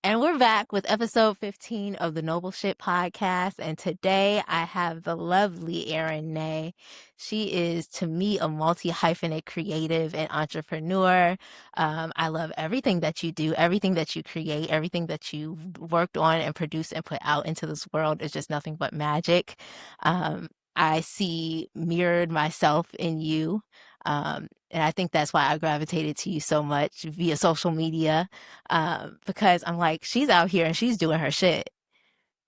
And we're back with episode 15 of the Noble Shit podcast. And today I have the lovely Erin Nay. She is, to me, a multi-hyphenate creative and entrepreneur. I love everything that you do, everything that you create, everything that you've worked on and produced and put out into this world is just nothing but magic. I see mirrored myself in you. And I think that's why I gravitated to you so much via social media, because I'm like, she's out here and she's doing her shit.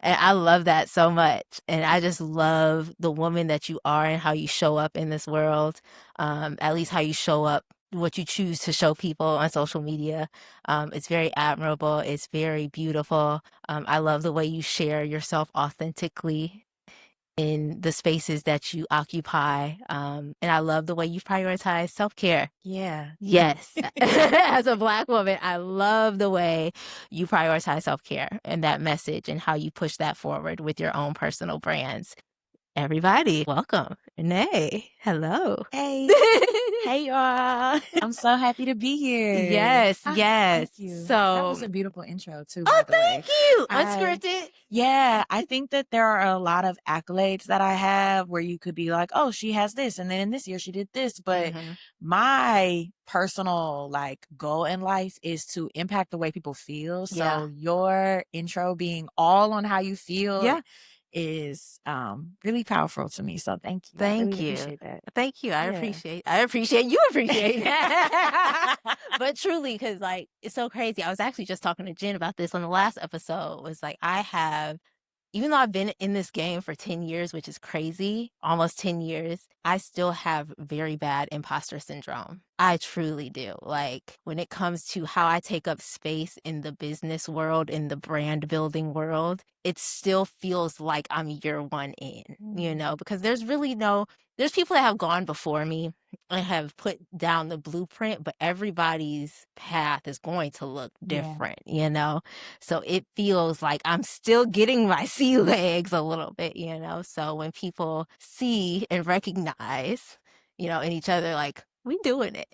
And I love that so much. And I just love the woman that you are and how you show up in this world, at least how you show up, what you choose to show people on social media. It's very admirable. It's very beautiful. I love the way you share yourself authentically in the spaces that you occupy. And I love the way you prioritize self-care. Yeah. Yes. As a Black woman, I love the way you prioritize self-care and that message and how you push that forward with your own personal brands. Everybody, welcome. Nay, hello. Hey. Hey, y'all. I'm so happy to be here. Yes. Thank you. So that was a beautiful intro, too. Oh, by the thank way. you. Unscripted. Yeah, I think that there are a lot of accolades that I have where you could be like, oh, she has this. And then in this year, she did this. But my personal goal in life is to impact the way people feel. So your intro being all on how you feel is really powerful to me. So thank you. I really appreciate that. Thank you. I appreciate you appreciate that. But truly, because it's so crazy. I was actually just talking to Jen about this on the last episode. Was even though I've been in this game for 10 years, which is crazy, almost 10 years, I still have very bad imposter syndrome. I truly do. When it comes to how I take up space in the business world, in the brand building world, it still feels like I'm year one in, because there's people that have gone before me and have put down the blueprint, but everybody's path is going to look different, So it feels like I'm still getting my sea legs a little bit, So when people see and recognize, in each other, we doing it.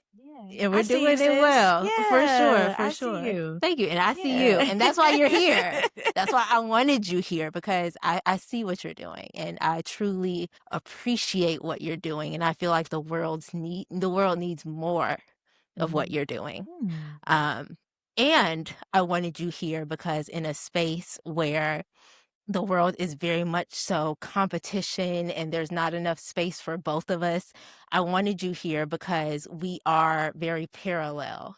And we're doing it well. For sure. See you. Thank you. And I see you. And that's why you're here. That's why I wanted you here, because I see what you're doing and I truly appreciate what you're doing. And I feel like the world needs more of what you're doing. And I wanted you here because in a space where the world is very much so competition and there's not enough space for both of us, I wanted you here because we are very parallel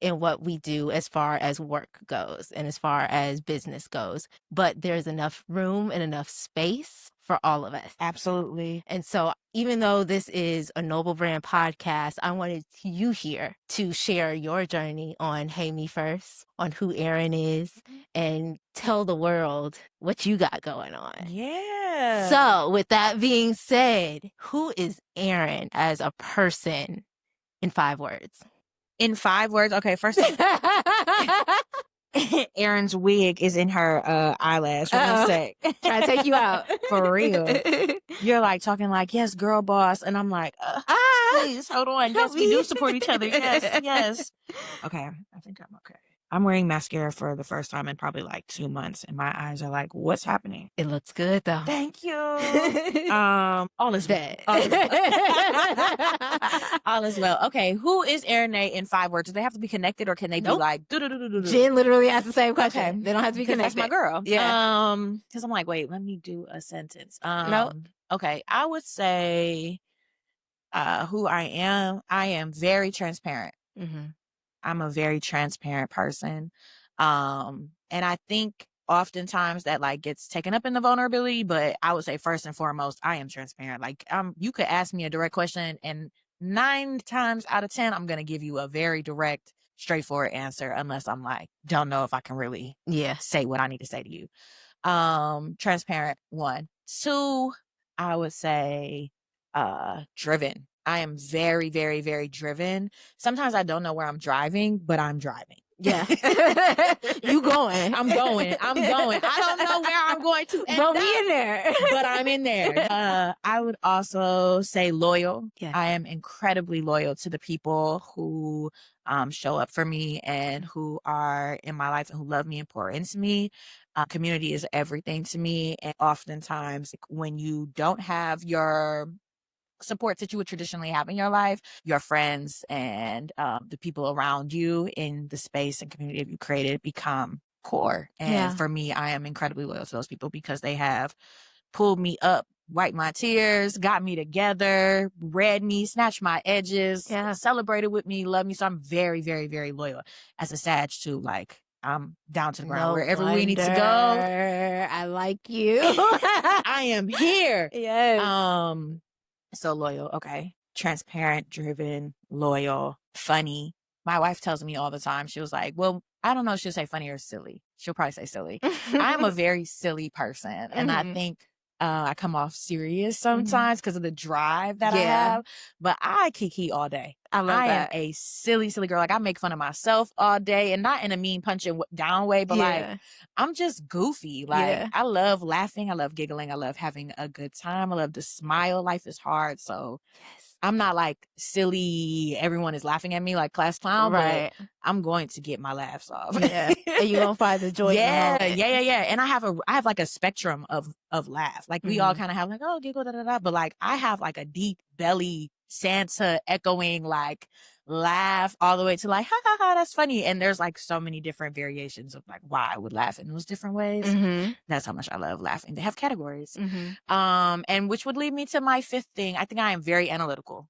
in what we do as far as work goes and as far as business goes. But there's enough room and enough space for all of us. Absolutely. And so even though this is a Noble Brand podcast, I wanted you here to share your journey on Hey Me First, on who Erin is, and tell the world what you got going on. Yeah. So with that being said, who is Erin as a person in 5 words? In 5 words? Okay, first Erin's wig is in her eyelash. One sec. Try to take you out. For real. You're talking yes, girl boss. And I'm please, hold on. Yes, we do support each other. Yes. Okay, I think I'm okay. I'm wearing mascara for the first time in probably 2 months, and my eyes are what's happening? It looks good though. Thank you. All is well. All is well. Okay, who is Erin Nay in 5 words? Do they have to be connected, or can they be Jen literally asked the same question. Okay. They don't have to be connected. That's my girl. Yeah. Because I'm wait, let me do a sentence. Nope. Okay, I would say who I am. I am very transparent. I'm a very transparent person. And I think oftentimes that gets taken up in the vulnerability, but I would say first and foremost, I am transparent. You could ask me a direct question and 9 times out of 10, I'm going to give you a very direct, straightforward answer, unless I'm don't know if I can really say what I need to say to you. Transparent, 1. 2, I would say driven. I am very, very, very driven. Sometimes I don't know where I'm driving, but I'm driving. Yeah. You going. I'm going. I don't know where I'm going to end up, in there. but I'm in there. I would also say loyal. Yeah. I am incredibly loyal to the people who show up for me and who are in my life and who love me and pour into me. Community is everything to me. And oftentimes, when you don't have your support that you would traditionally have in your life, your friends and the people around you in the space and community that you created become core. And for me, I am incredibly loyal to those people because they have pulled me up, wiped my tears, got me together, read me, snatched my edges, celebrated with me, loved me. So I'm very, very, very loyal. As a Sag too, like I'm down to the ground. No Wherever we need to go. I like you. I am here. Yes. So loyal, okay. Transparent, driven, loyal, funny. My wife tells me all the time, she was like, well, I don't know if she'll say funny or silly. She'll probably say silly. I'm a very silly person. And I think I come off serious sometimes because of the drive that I have. But I kiki all day. I am a silly, silly girl. Like I make fun of myself all day and not in a mean punching down way, but like I'm just goofy. Like I love laughing. I love giggling. I love having a good time. I love to smile. Life is hard. So I'm not like silly. Everyone is laughing at me like class clown, but I'm going to get my laughs off. And you're going to find the joy in the moment. Yeah. And I have like a spectrum of laugh. Like we all kind of have like, oh, giggle, da, da, da. But like I have like a deep belly Santa echoing like laugh all the way to like, ha ha ha, that's funny. And there's like so many different variations of like why I would laugh in those different ways. That's how much I love laughing. They have categories. And which would lead me to my fifth thing. I think I am very analytical.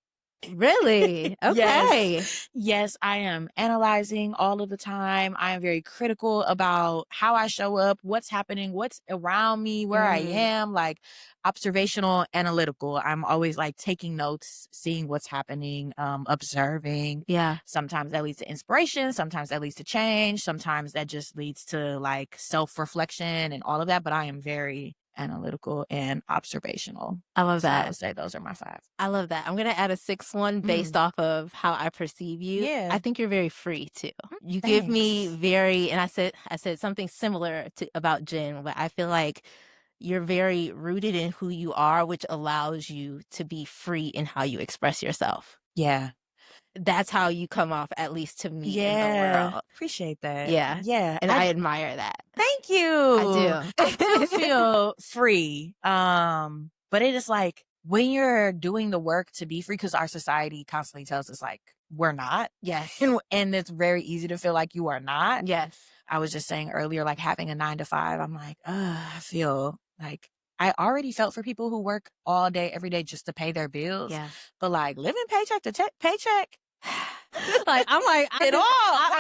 Really? Okay. Yes, I am analyzing all of the time. I am very critical about how I show up, what's happening, what's around me, where I am, like observational, analytical. I'm always like taking notes, seeing what's happening, observing. Sometimes that leads to inspiration. Sometimes that leads to change. Sometimes that just leads to like self-reflection and all of that. But I am very analytical and observational. I love that. I would say those are my 5. I love that. I'm going to add a 6th one based off of how I perceive you. I think you're very free too. You give me very, and I said something similar to about Jen, but I feel like you're very rooted in who you are, which allows you to be free in how you express yourself. That's how you come off, at least to me in the world. Appreciate that. And I admire that. Thank you. I do feel free. But it is like when you're doing the work to be free, because our society constantly tells us like we're not. And it's very easy to feel like you are not. I was just saying earlier, like having a 9 to 5, I'm like, I feel like I already felt for people who work all day, every day just to pay their bills. But like living paycheck to paycheck. Like I'm like I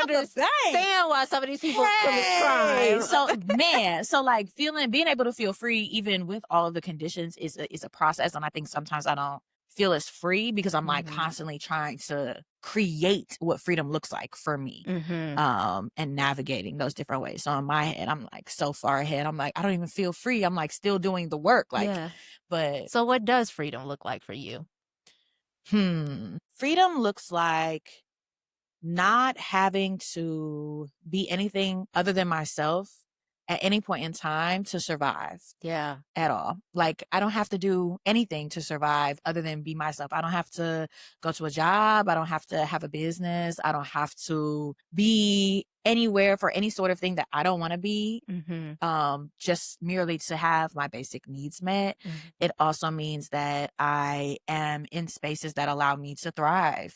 understand why some of these people commit crime. So like being able to feel free even with all of the conditions is a process, and I think sometimes I don't feel as free because I'm like constantly trying to create what freedom looks like for me, and navigating those different ways. So in my head, I'm like so far ahead. I'm like I don't even feel free. I'm like still doing the work. But so what does freedom look like for you? Freedom looks like not having to be anything other than myself at any point in time to survive. At all. Like I don't have to do anything to survive other than be myself. I don't have to go to a job. I don't have to have a business. I don't have to be anywhere for any sort of thing that I don't want to be. Just merely to have my basic needs met. It also means that I am in spaces that allow me to thrive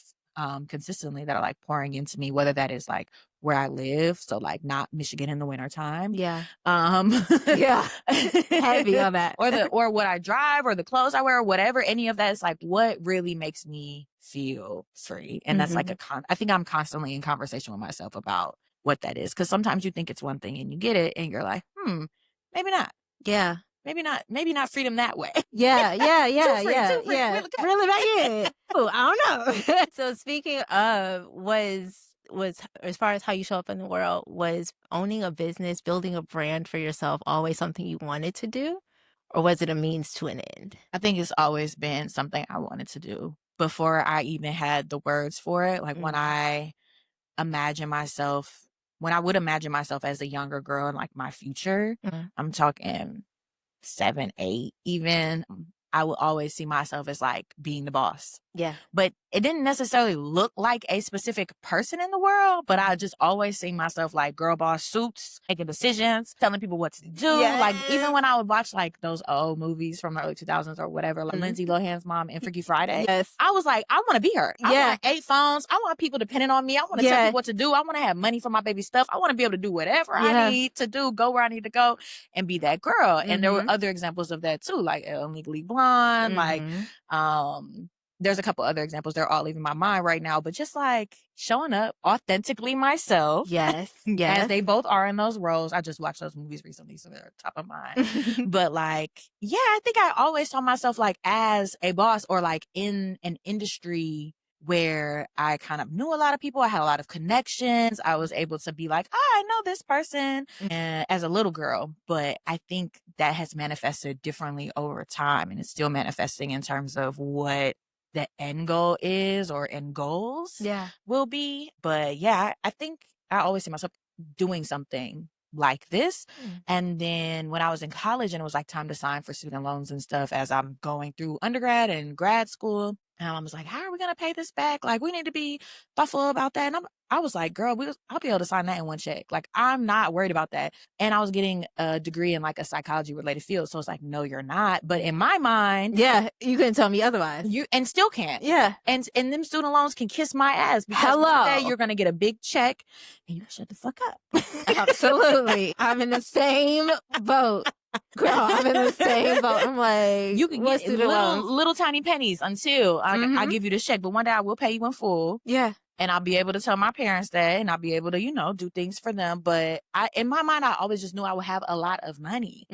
consistently, that are like pouring into me, whether that is like where I live, so like not Michigan in the wintertime. Heavy on that. or what I drive or the clothes I wear or whatever, any of that is like what really makes me feel free. And that's like I think I'm constantly in conversation with myself about what that is, because sometimes you think it's one thing and you get it and you're like maybe not. Maybe not freedom that way. Too free. Really bad. Oh, I don't know. So speaking of, was as far as how you show up in the world, was owning a business, building a brand for yourself always something you wanted to do? Or was it a means to an end? I think it's always been something I wanted to do before I even had the words for it. Like when I would imagine myself as a younger girl in like my future, I'm talking 7, 8 even, I will always see myself as like being the boss. Yeah. But it didn't necessarily look like a specific person in the world, but I just always see myself like girl boss suits, making decisions, telling people what to do. Yes. Like even when I would watch like those old movies from the early 2000s or whatever, like Lindsay Lohan's mom in Freaky Friday. Yes. I was like, I want to be her. I want 8 phones. I want people depending on me. I want to tell people what to do. I want to have money for my baby stuff. I want to be able to do whatever I need to do, go where I need to go, and be that girl. And there were other examples of that too, like Legally Blonde, like there's a couple other examples. They're all leaving my mind right now, but just like showing up authentically myself. Yes. As they both are in those roles. I just watched those movies recently, so they're top of mind. But like, yeah, I think I always saw myself like as a boss or like in an industry where I kind of knew a lot of people. I had a lot of connections. I was able to be like, I know this person as a little girl, but I think that has manifested differently over time, and it's still manifesting in terms of what the end goal is or end goals will be. But yeah, I think I always see myself doing something like this. And then when I was in college and it was like time to sign for student loans and stuff as I'm going through undergrad and grad school, and I was like, how are we going to pay this back? Like, we need to be thoughtful about that. And I was like, girl, I'll be able to sign that in one check. Like, I'm not worried about that. And I was getting a degree in like a psychology related field. So it's like, no, you're not. But in my mind, yeah, you couldn't tell me otherwise. You and still can't. Yeah. And them student loans can kiss my ass because one day you're going to get a big check and you shut the fuck up. Absolutely. I'm in the same boat. Girl, I'm in the same boat. I'm like, you can get little tiny pennies until I give you this check. But one day I will pay you in full. Yeah. And I'll be able to tell my parents that, and I'll be able to, do things for them. But in my mind, I always just knew I would have a lot of money.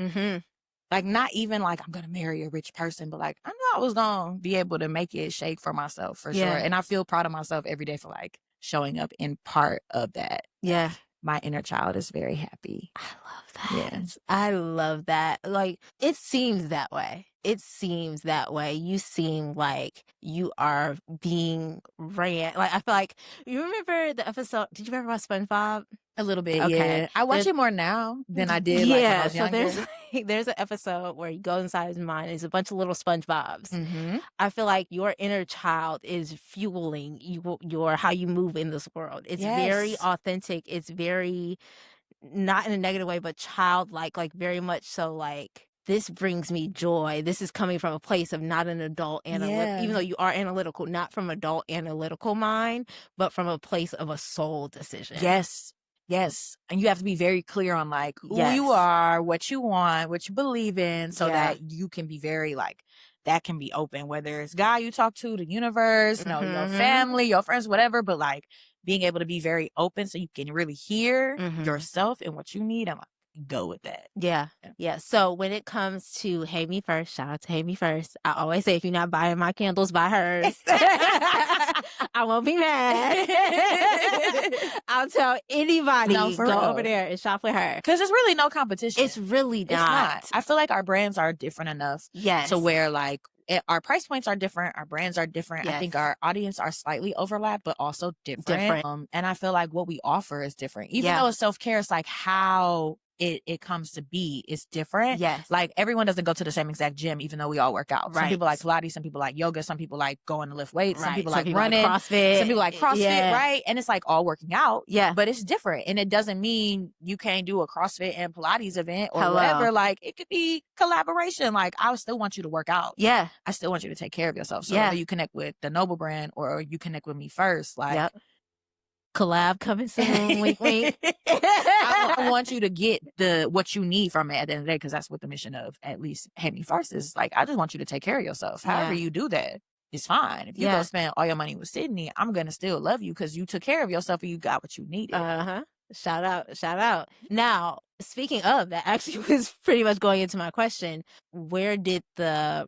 Like, not even like I'm going to marry a rich person, but like I knew I was going to be able to make it shake for myself for sure. And I feel proud of myself every day for like showing up in part of that. Yeah. My inner child is very happy. I love that. Yes. I love that. Like, it seems that way. It seems that way. You seem like you are being ran. Like, I feel like, you remember the episode, did you ever watch SpongeBob? A little bit, yeah. I watch it more now than I did like, when I was younger. So there's an episode where you go inside his mind. There's a bunch of little SpongeBobs. I feel like your inner child is fueling your how you move in this world. It's very authentic. It's very, not in a negative way, but childlike, like very much so like, this brings me joy. This is coming from a place of not an adult analytical, even though you are analytical, not from adult analytical mind, but from a place of a soul decision. Yes. And you have to be very clear on like who you are, what you want, what you believe in, so that you can be very like, that can be open, whether it's God you talk to, the universe, your family, your friends, whatever. But like being able to be very open so you can really hear yourself and what you need and like go with that. Yeah. So when it comes to Hey Me First, shout out to Hey Me First. I always say, if you're not buying my candles, buy hers. I won't be mad. I'll tell anybody, go over there and shop with her. Because there's really no competition. It's really not. It's not. I feel like our brands are different enough to where like our price points are different. Our brands are different. I think our audience are slightly overlapped, but also different. And I feel like what we offer is different. Even though it's self-care, it's like how it comes to be is different. Like everyone doesn't go to the same exact gym, even though we all work out. Some people like Pilates, some people like yoga, some people like going to lift weights, some people like running, CrossFit. Some people like CrossFit, right? And it's like all working out. But it's different. And it doesn't mean you can't do a CrossFit and Pilates event or whatever. Like it could be collaboration. Like I still want you to work out. I still want you to take care of yourself. So whether you connect with the Noble brand or you connect with me first, like collab coming soon. Wink, wink. I want you to get what you need from it at the end of the day, because that's what the mission of at least Hey Me First is. Like, I just want you to take care of yourself. However you do that, it's fine. If you go spend all your money with Sydney, I'm gonna still love you because you took care of yourself and you got what you needed. Shout out. Now, speaking of, that actually was pretty much going into my question. Where did the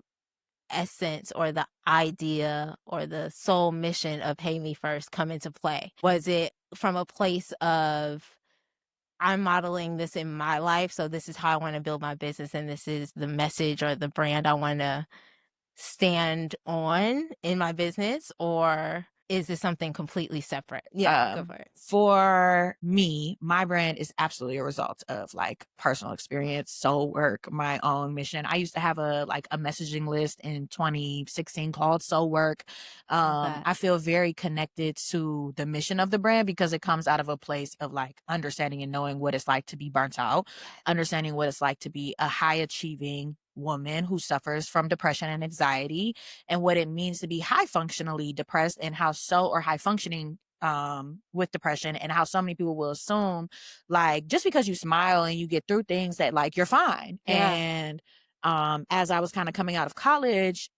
essence or the idea or the sole mission of Hey Me First come into play? Was it from a place of, I'm modeling this in my life, so this is how I want to build my business, and this is the message or the brand I want to stand on in my business? Or is this something completely separate? Yeah, go for it. For me, my brand is absolutely a result of like personal experience, soul work, my own mission. I used to have a messaging list in 2016 called Soul Work. I feel very connected to the mission of the brand because it comes out of a place of like understanding and knowing what it's like to be burnt out, understanding what it's like to be a high achieving woman who suffers from depression and anxiety, and what it means to be high functionally depressed, and how high functioning with depression, and how so many people will assume like just because you smile and you get through things that like you're fine. Yeah. And as I was kind of coming out of college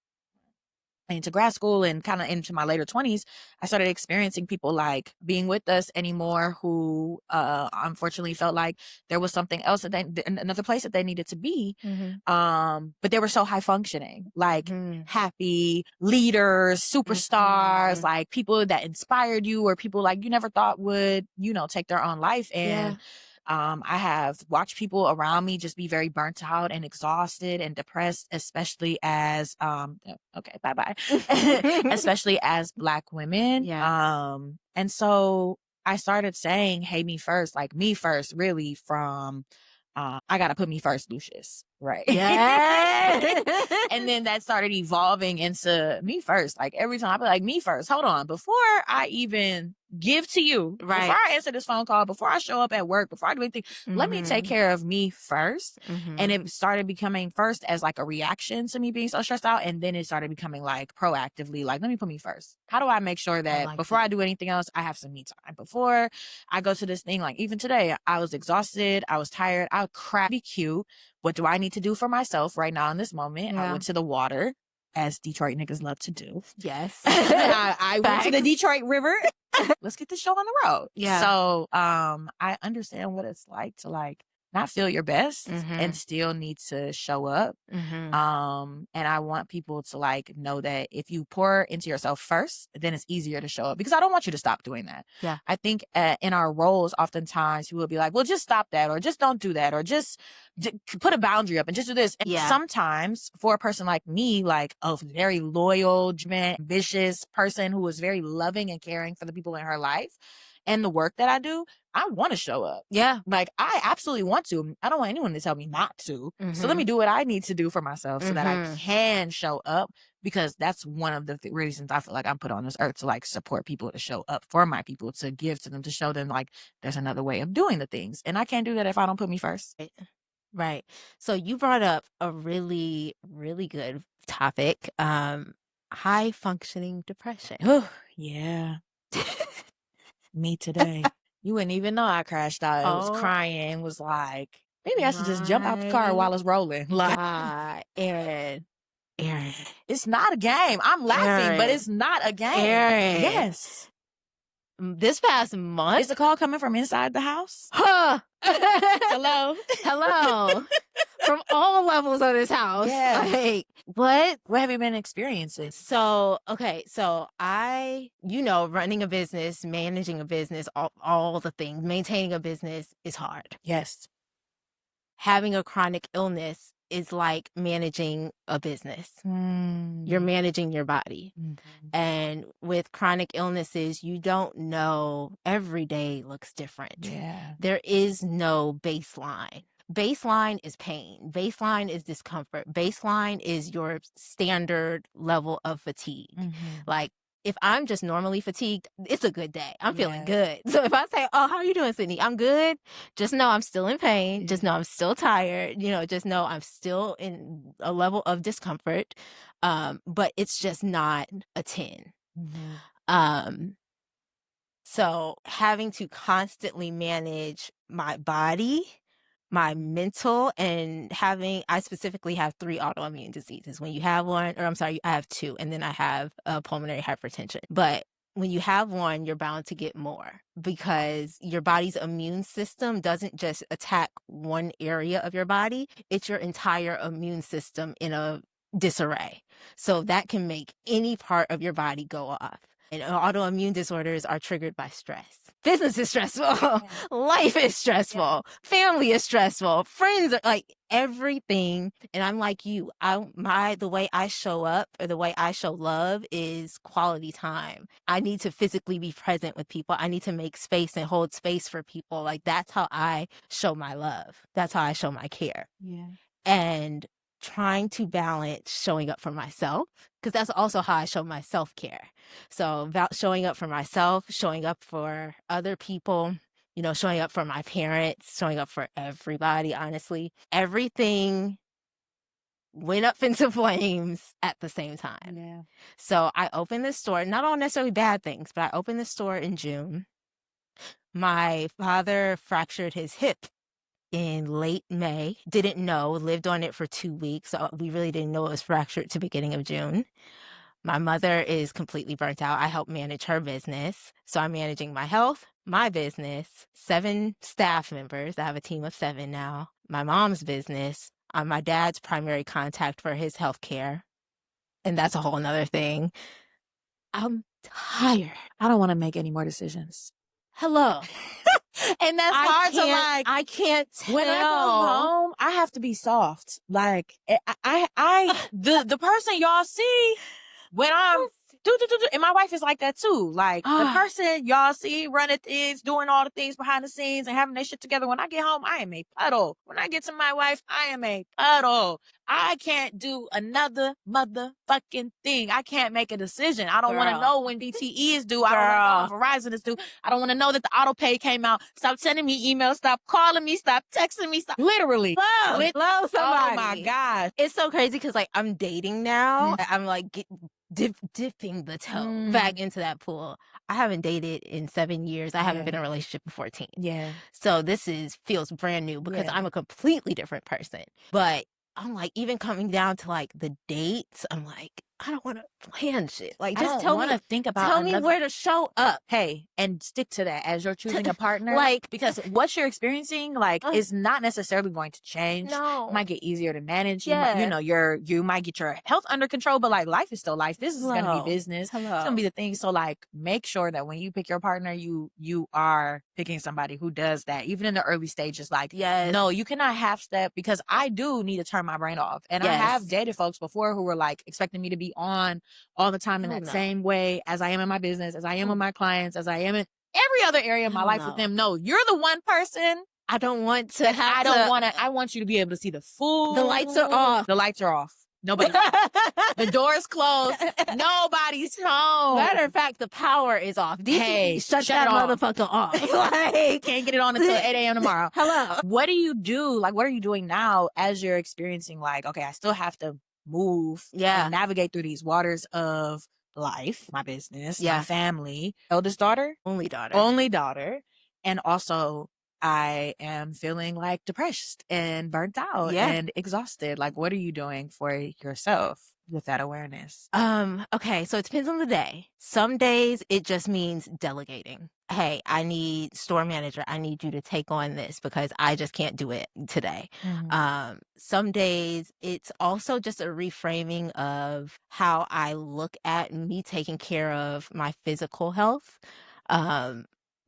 into grad school and kind of into my later 20s, I started experiencing people like being with us anymore who unfortunately felt like there was something else that another place that they needed to be. But they were so high functioning, like happy leaders, superstars, like people that inspired you, or people like you never thought would, take their own life. And I have watched people around me just be very burnt out and exhausted and depressed, especially as okay, bye-bye. Especially as Black women. Yeah. And so I started saying, hey, me first, like me first, really from I gotta put me first, Lucius. Right. Yeah. And then that started evolving into me first. Like every time I be like, me first, hold on. Before I even give to you, before I answer this phone call, before I show up at work, before I do anything, let me take care of me first. And it started becoming first as like a reaction to me being so stressed out. And then it started becoming like proactively, like, let me put me first. How do I make sure that before I do anything else, I have some me time? Before I go to this thing, like even today, I was exhausted. I was tired. I would be cute. What do I need to do for myself right now in this moment? Yeah. I went to the water, as Detroit niggas love to do. Yes. I went to the Detroit River. Let's get the show on the road. Yeah. So I understand what it's like to like not feel your best and still need to show up. And I want people to like know that if you pour into yourself first, then it's easier to show up, because I don't want you to stop doing that. Yeah. I think in our roles, oftentimes we will be like, well, just stop that, or just don't do that, or just put a boundary up and just do this. And sometimes for a person like me, like a very loyal, ambitious person who is very loving and caring for the people in her life and the work that I do, I want to show up. Yeah. Like I absolutely want to. I don't want anyone to tell me not to. So let me do what I need to do for myself so that I can show up, because that's one of the reasons I feel like I'm put on this earth, to like support people, to show up for my people, to give to them, to show them like there's another way of doing the things. And I can't do that if I don't put me first. Right. So you brought up a really, really good topic, high functioning depression. Oh, yeah. Me today. You wouldn't even know I crashed out. I was crying, was like, maybe I should just jump out the car while it's rolling. Like, Erin. It's not a game. I'm laughing, but it's not a game. Erin. Yes. This past month. Is the call coming from inside the house? Huh. Hello. Hello. From all levels of this house. Yeah. Like, what? What have you been experiencing? So, okay. So I, running a business, managing a business, all the things, maintaining a business is hard. Yes. Having a chronic illness is like managing a business. You're managing your body. And with chronic illnesses, you don't know, every day looks different. Yeah. There is no baseline. Baseline is pain. Baseline is discomfort. Baseline is your standard level of fatigue. Like, if I'm just normally fatigued, it's a good day. I'm feeling good. So if I say, oh, how are you doing, Sydney? I'm good. Just know I'm still in pain. Just know I'm still tired. Just know I'm still in a level of discomfort. But it's just not a 10. So having to constantly manage my body, my mental, and I specifically have 3 autoimmune diseases. When you have one, or I'm sorry, I have 2, and then I have pulmonary hypertension. But when you have one, you're bound to get more, because your body's immune system doesn't just attack one area of your body. It's your entire immune system in a disarray. So that can make any part of your body go off. And autoimmune disorders are triggered by stress. Business is stressful. Life is stressful. Family is stressful. Friends are like everything. And I'm like you. The way I show up or the way I show love is quality time. I need to physically be present with people. I need to make space and hold space for people. Like that's how I show my love. That's how I show my care. Yeah. And trying to balance showing up for myself, because that's also how I show my self-care. So about showing up for myself, showing up for other people, you know, showing up for my parents, showing up for everybody, honestly. Everything went up into flames at the same time. Yeah. So I opened this store, not all necessarily bad things, but I opened the store in June. My father fractured his hip in late May. Didn't know, lived on it for 2 weeks. So we really didn't know it was fractured to beginning of June. My mother is completely burnt out. I help manage her business. So I'm managing my health, my business, 7 staff members. I have a team of 7 now. My mom's business. I'm my dad's primary contact for his healthcare. And that's a whole nother thing. I'm tired. I don't want to make any more decisions. Hello. And that's hard to like. I can't tell. When I go home, I have to be soft. Like the person y'all see when I'm and my wife is like that too. Like the person y'all see running things, doing all the things behind the scenes and having their shit together. When I get home, I am a puddle. When I get to my wife, I am a puddle. I can't do another motherfucking thing. I can't make a decision. I don't want to know when DTE is due. I don't want to know when Verizon is due. I don't want to know that the auto pay came out. Stop sending me emails. Stop calling me. Stop texting me. Stop. Literally. Love somebody. Oh my God. It's so crazy because like I'm dating now. I'm like dipping the toe back into that pool. I haven't dated in 7 years. I haven't been in a relationship in 14. Yeah. So this feels brand new because I'm a completely different person. But I'm like, even coming down to like the dates, I'm like, I don't want to plan shit. Like, just tell me where to show up. Hey, and stick to that as you're choosing a partner. Like, because what you're experiencing, like, is not necessarily going to change. No. It might get easier to manage. Yeah. You might get your health under control, but like, life is still life. This is going to be business. It's going to be the thing. So like, make sure that when you pick your partner, you are picking somebody who does that. Even in the early stages, like, no, you cannot half step, because I do need to turn my brain off. And I have dated folks before who were like expecting me to be on all the time in that same way as I am in my business, as I am with my clients, as I am in every other area of my life with them. No, you're the one person I don't want to have I want you to be able to see the full. The lights are off. The lights are off. Nobody. The door's closed. Nobody's home. Matter of fact, the power is off. Hey, shut that motherfucker off. Like, can't get it on until 8 a.m. tomorrow. Hello. What do you do? Like, what are you doing now as you're experiencing, like, okay, I still have to move and navigate through these waters of life, my business, my family, eldest daughter, only daughter. And also I am feeling like depressed and burnt out and exhausted. Like, what are you doing for yourself with that awareness? Okay, so it depends on the day. Some days it just means delegating. Hey, I need store manager. I need you to take on this because I just can't do it today. Some days it's also just a reframing of how I look at me taking care of my physical health.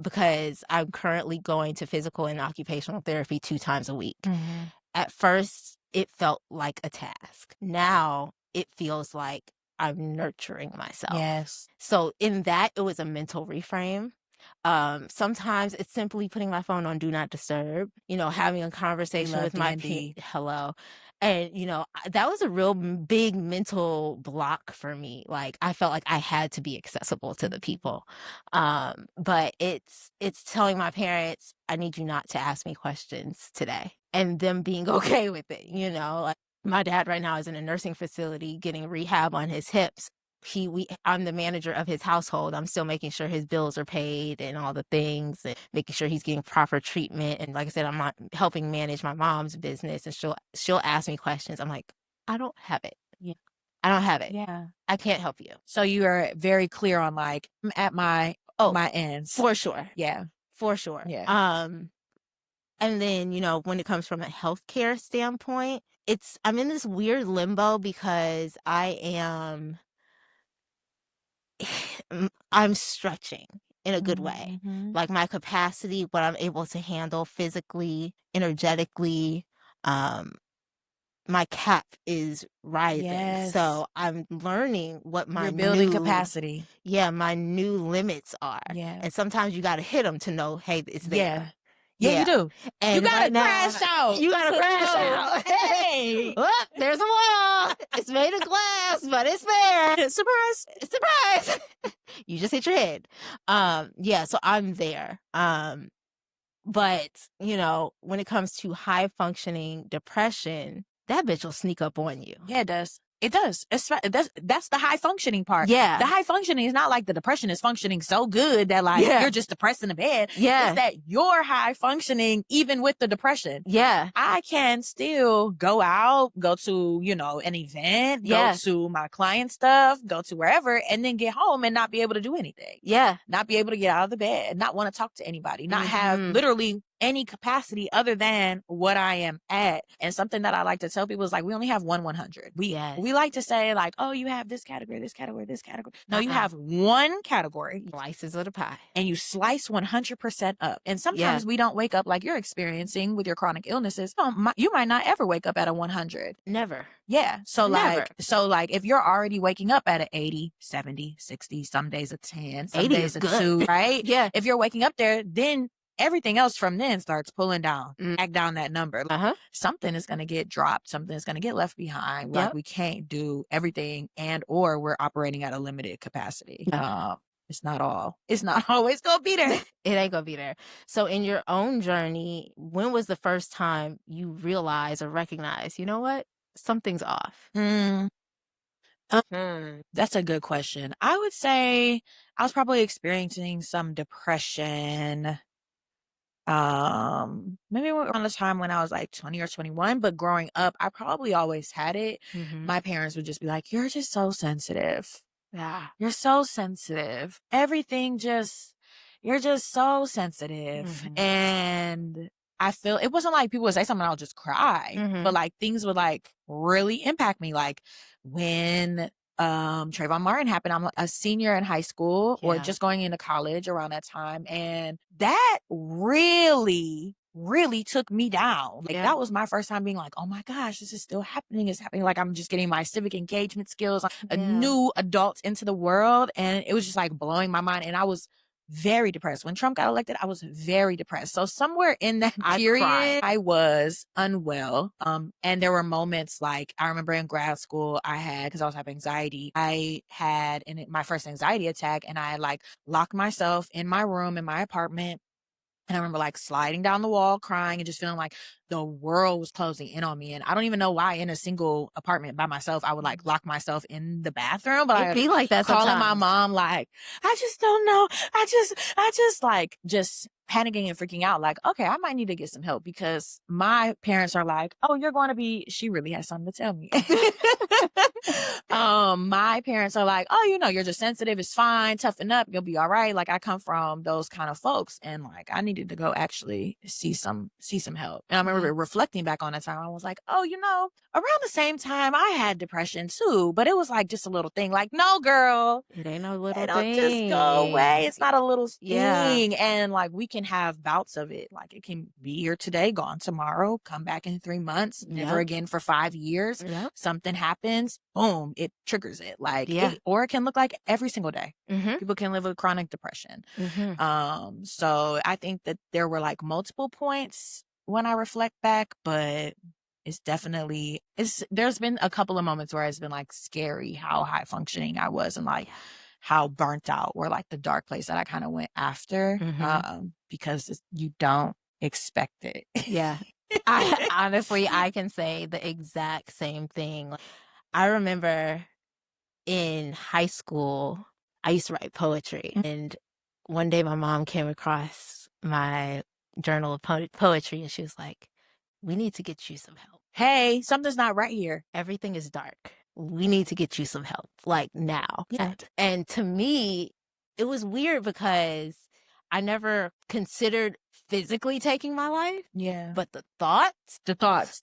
Because I'm currently going to physical and occupational therapy 2 times a week. At first, it felt like a task. Now, it feels like I'm nurturing myself. Yes. So in that, it was a mental reframe. Sometimes it's simply putting my phone on do not disturb, having a conversation with my hello. And, that was a real big mental block for me. Like, I felt like I had to be accessible to the people. But it's telling my parents, I need you not to ask me questions today, and them being okay with it. Like, my dad right now is in a nursing facility getting rehab on his hips. I'm the manager of his household. I'm still making sure his bills are paid and all the things, and making sure he's getting proper treatment. And like I said, I'm not helping manage my mom's business, and she'll ask me questions. I'm like, I don't have it. Yeah. I don't have it. Yeah. I can't help you. So you are very clear on like, I'm at my ends. For sure. Yeah. For sure. Yeah. And then, when it comes from a healthcare standpoint, I'm in this weird limbo because I am I'm stretching in a good way. Mm-hmm. Like my capacity, what I'm able to handle physically, energetically, um, my cap is rising. Yes. So I'm learning what my You're building new capacity. yeah, my new limits are. Yeah. And sometimes you got to hit them to know, hey, it's there. Yeah. Yeah, you do. And you gotta right now, crash out. You gotta crash out. Hey. Oh, there's a wall. It's made of glass, but it's there. Surprise. Surprise. You just hit your head. Yeah, so I'm there. But, you know, when it comes to high functioning depression, that bitch will sneak up on you. Yeah, it does. It does. That's the high functioning part. Yeah. The high functioning is not like the depression is functioning so good that like you're just depressed in the bed. Yeah. It's that you're high functioning even with the depression. Yeah. I can still go out, go to, you know, an event, go to my client stuff, go to wherever, and then get home and not be able to do anything. Yeah. Not be able to get out of the bed, not want to talk to anybody, not have literally any capacity other than what I am at. And something that I like to tell people is like, we only have 100. We like to say like, oh, you have this category, this category, this category. No, you have one category. Slices of the pie. And you slice 100% up. And sometimes we don't wake up like you're experiencing with your chronic illnesses. You might not ever wake up at a 100. Never. Yeah. So like if you're already waking up at an 80, 70, 60, some days a 10, some days a 2, right? Yeah. If you're waking up there, then everything else from then starts pulling down, back down that number. Something is going to get dropped. Something is going to get left behind. Like we can't do everything or we're operating at a limited capacity. It's not always going to be there. It ain't going to be there. So in your own journey, when was the first time you realized or recognized, you know what? Something's off. That's a good question. I would say I was probably experiencing some depression. Maybe around the time when I was like 20 or 21, but growing up, I probably always had it. My parents would just be like, you're just so sensitive. Yeah. You're so sensitive. You're just so sensitive. And I feel it wasn't like people would say something, I'll just cry, but like things would like really impact me. Like when Trayvon Martin happened, I'm a senior in high school or just going into college around that time. And that really took me down. Like that was my first time being like, oh my gosh, this is still happening. It's happening. Like I'm just getting my civic engagement skills, a new adult into the world. And it was just like blowing my mind. And I was very depressed. When Trump got elected, I was very depressed. So somewhere in that period, I was unwell. And there were moments like I remember in grad school, because I was having anxiety, I had my first anxiety attack and I like locked myself in my room in my apartment. And I remember like sliding down the wall, crying and just feeling like the world was closing in on me. And I don't even know why in a single apartment by myself, I would like lock myself in the bathroom. But It'd be like that calling sometimes. my mom like, I just don't know. I just like panicking and freaking out. Like, okay, I might need to get some help because my parents are like, oh, she really has something to tell me. My parents are like, oh, you're just sensitive. It's fine. Toughen up. You'll be all right. Like I come from those kind of folks. And like, I needed to go actually see some help. And I remember reflecting back on that time. I was like, oh, around the same time I had depression too, but it was like just a little thing. Like, no, girl, it ain't no little it'll thing. Just go away. It's not a little thing. And like, we can have bouts of it. Like it can be here today, gone tomorrow, come back in 3 months, never again for 5 years. Something happens, boom, it triggers it. Like, or it can look like every single day. People can live with chronic depression. So I think that there were like multiple points when I reflect back, but it's definitely, there's been a couple of moments where it's been like scary how high functioning I was and like how burnt out or like the dark place that I kind of went after, because you don't expect it. Yeah. I can say the exact same thing. I remember in high school, I used to write poetry. And one day my mom came across my journal of poetry and she was like, we need to get you some help. Hey, something's not right here. Everything is dark. We need to get you some help, like now. And to me, it was weird because I never considered physically taking my life. Yeah. But the thoughts,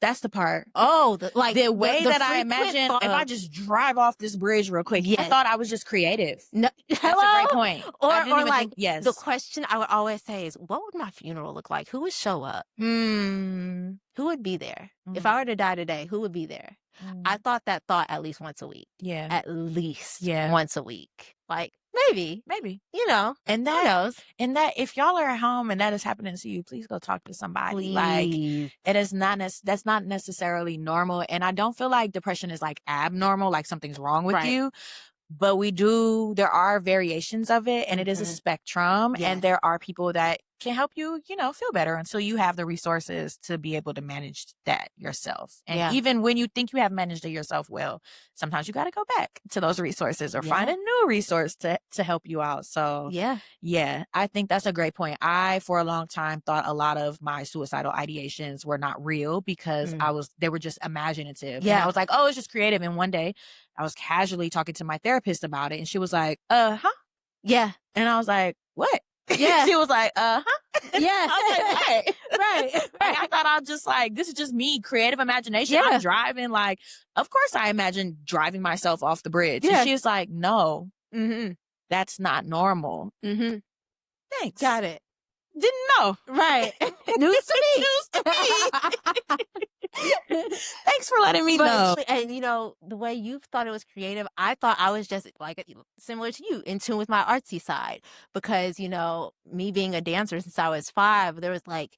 that's the part. Oh, the way that I imagine, if I just drive off this bridge real quick, I thought I was just creative. No, that's a great point. Or like think, yes. the question I would always say is, what would my funeral look like? Who would show up? Who would be there? If I were to die today, who would be there? I thought that thought at least once a week. Yeah. At least Yeah. once a week. Like maybe, you know, and that, who knows? And that if y'all are at home and that is happening to you, please go talk to somebody. Please. Like it is not, that's not necessarily normal. And I don't feel like depression is like abnormal, like something's wrong with you. But there are variations of it, and it is a spectrum. Yes. And there are people that can help you, feel better until you have the resources to be able to manage that yourself. And even when you think you have managed it yourself well, sometimes you got to go back to those resources or find a new resource to help you out. So yeah, I think that's a great point. I, for a long time, thought a lot of my suicidal ideations were not real because they were just imaginative. Yeah. And I was like, oh, it's just creative. And one day I was casually talking to my therapist about it, and she was like, huh? Yeah. And I was like, what? Yeah. She was like, huh? Yeah. I was like, right. Like, I thought I was just like, this is just me, creative imagination. Yeah. I'm driving. Like, of course I imagine driving myself off the bridge. Yeah. And she was like, no, that's not normal. Thanks. Got it. Didn't know. Right. News to me. News to me. Thanks for letting me know. And the way you thought it was creative, I thought I was just like similar to you, in tune with my artsy side, because me being a dancer since I was 5, there was like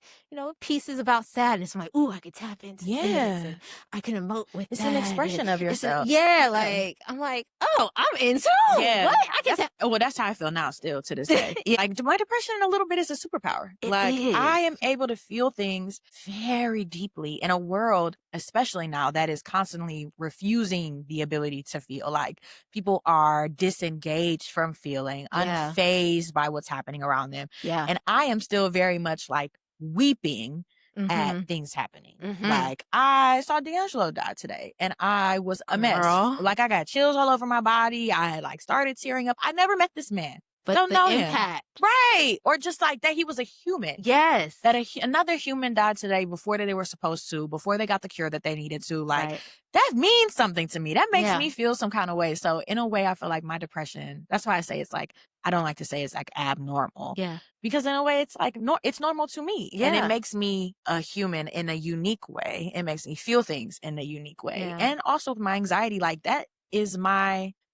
pieces about sadness. I'm like, ooh, I could tap into this, and I can emote with it's that. An expression of yourself. Like I'm like, oh, I'm in tune. Yeah, what? I can well, that's how I feel now, still to this day. Like my depression, a little bit is a superpower. Like I am able to feel things very deeply in a world, especially now, that is constantly refusing the ability to feel. Like people are disengaged from feeling, unfazed by what's happening around them. Yeah. And I am still very much like weeping at things happening. Like I saw D'Angelo die today and I was a mess. Like I got chills all over my body. I had like started tearing up. I never met this man. But don't know impact. Him. Right. Or just like that he was a human. Yes. That another human died today before they were supposed to, before they got the cure that they needed to. Like that means something to me. That makes me feel some kind of way. So in a way, I feel like my depression, that's why I say it's like, I don't like to say it's like abnormal. Yeah. Because in a way it's like, it's normal to me. Yeah. And it makes me a human in a unique way. It makes me feel things in a unique way. Yeah. And also my anxiety, like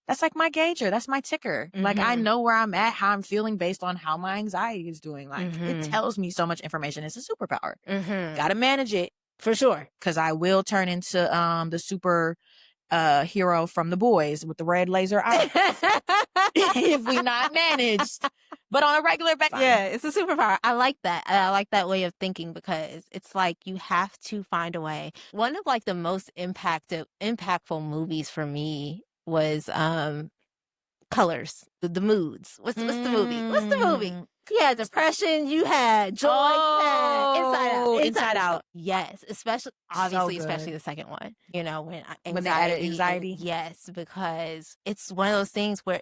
that's like my gauger. That's my ticker. Like I know where I'm at, how I'm feeling based on how my anxiety is doing. Like it tells me so much information. It's a superpower. Gotta manage it. For sure. Cause I will turn into the super hero from The Boys with the red laser eyes. If we not managed. But on a regular basis. Yeah, it's a superpower. I like that. I like that way of thinking because it's like you have to find a way. One of like the most impactful movies for me was Colors, the moods. What's the movie? What's the movie? You had depression, you had joy, you had Inside Out. Yes, especially the second one. When they added anxiety. Yes, because it's one of those things where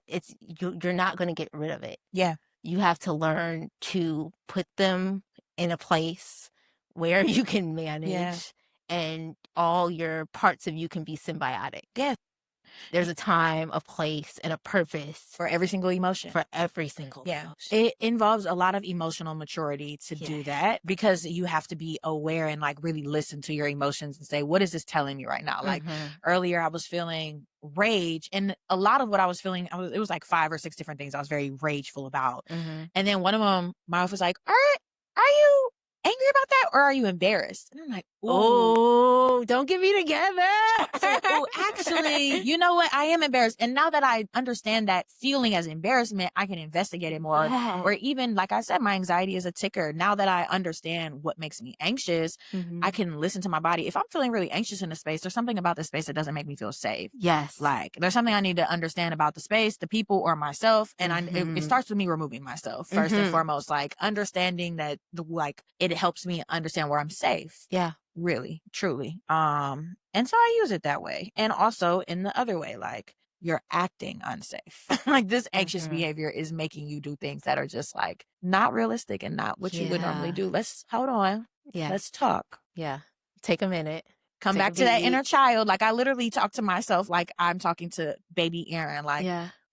you're not going to get rid of it. Yeah. You have to learn to put them in a place where you can manage and all your parts of you can be symbiotic. Yeah. There's a time, a place, and a purpose for every single emotion. Emotion. It involves a lot of emotional maturity to do that because you have to be aware and like really listen to your emotions and say, what is this telling me right now? Like earlier I was feeling rage, and a lot of what I was feeling, it was like 5 or 6 different things I was very rageful about. And then one of them, my wife was like, are you angry about that or are you embarrassed? And I'm like, oh, don't get me together. So, actually, you know what? I am embarrassed. And now that I understand that feeling as embarrassment, I can investigate it more. Yeah. Or even, like I said, my anxiety is a ticker. Now that I understand what makes me anxious, I can listen to my body. If I'm feeling really anxious in a space, there's something about the space that doesn't make me feel safe. Yes. Like there's something I need to understand about the space, the people, or myself. And it starts with me removing myself first and foremost, like understanding that it helps me understand where I'm safe. Yeah. Really, truly. And so I use it that way. And also in the other way, like you're acting unsafe. Like this anxious behavior is making you do things that are just like not realistic and not what you would normally do. Let's hold on. Yeah. Let's talk. Yeah. Take a minute. Come back to that inner child. Like I literally talk to myself like I'm talking to baby Erin. Like,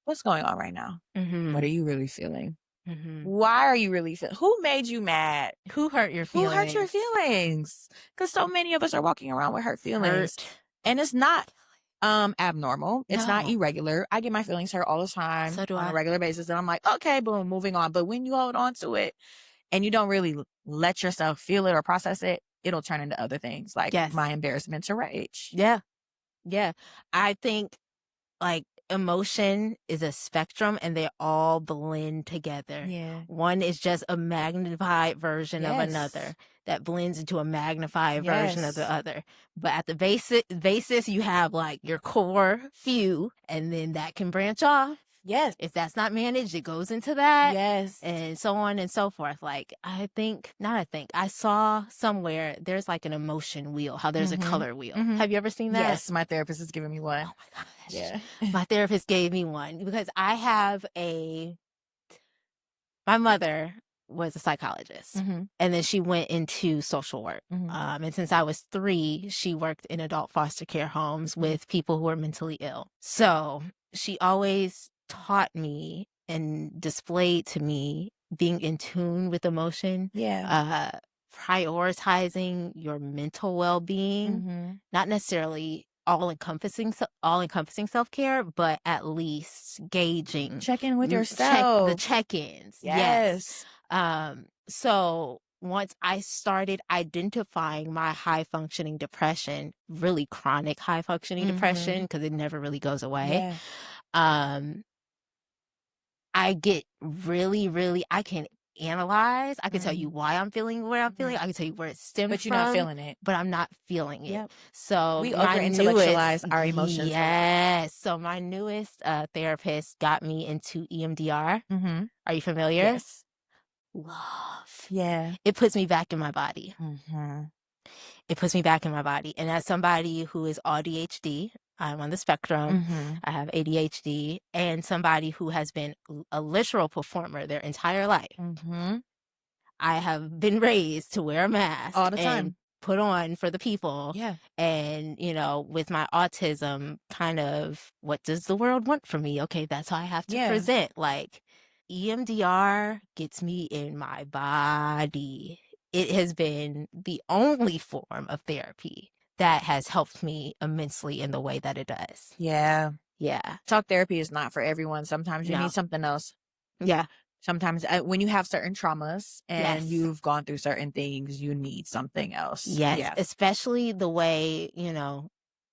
what's going on right now? What are you really feeling? Why are you really feeling? Who made you mad? Who hurt your feelings? Who hurt your feelings? Because so many of us are walking around with hurt feelings. And it's not abnormal. It's not irregular. I get my feelings hurt all the time on a regular basis. And I'm like, okay, boom, moving on. But when you hold on to it and you don't really let yourself feel it or process it, it'll turn into other things like my embarrassment to rage. Yeah. Yeah. I think like emotion is a spectrum and they all blend together. Yeah. One is just a magnified version of another that blends into a magnified version of the other. But at the basis, you have like your core few, and then that can branch off. Yes. If that's not managed, it goes into that. Yes. And so on and so forth. Like, I saw somewhere there's like an emotion wheel, how there's a color wheel. Have you ever seen that? Yes, my therapist has given me one. Oh my gosh. Yeah. My therapist gave me one because I have my mother was a psychologist and then she went into social work. And since I was 3, she worked in adult foster care homes with people who were mentally ill. So she always taught me and displayed to me being in tune with emotion, prioritizing your mental well-being, not necessarily all-encompassing self-care, but at least gauging. Check in with yourself. The check-ins. Yes. So once I started identifying my high-functioning depression, really chronic high-functioning depression, because it never really goes away, I get really, I can analyze. I can tell you why I'm feeling what I'm feeling. I can tell you where it stems from. But you're not feeling it. But I'm not feeling it. So we over-intellectualize our emotions. Yes. So my newest therapist got me into EMDR. Are you familiar? Yes. Love. Yeah. It puts me back in my body. It puts me back in my body. And as somebody who is ADHD, I'm on the spectrum. I have ADHD, and somebody who has been a literal performer their entire life. I have been raised to wear a mask all the time and put on for the people. And, with my autism, kind of, what does the world want from me? Okay, that's how I have to present. Like, EMDR gets me in my body. It has been the only form of therapy that has helped me immensely in the way that it does. Yeah. Talk therapy is not for everyone. Sometimes you need something else. Sometimes when you have certain traumas and you've gone through certain things, you need something else. Especially the way,